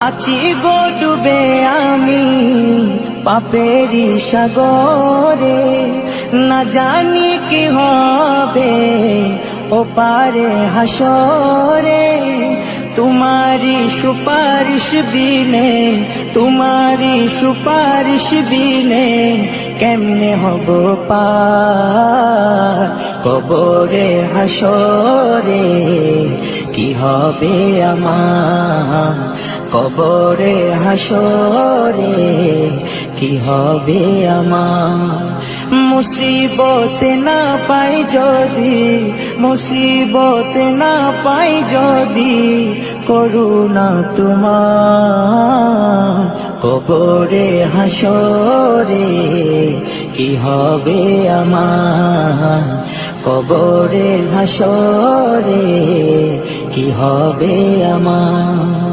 আছি গো ডুবে আমি পাপেরি সাগরে, না জানি কি হবে ও পারে হাসরে। তোমারি সুপারিশ বিনে, তোমারি সুপারিশ বিনে কেমনে হব পার কবরে হাসরে। কি হবে আমার কবরে হাসরে, কি হবে আমার। মুসিবত না পাই যদি, মুসিবত না পাই যদি করুণা তোমার কবরে হাসরে। কি হবে আমার কবরে হাসরে, কি হবে আমার।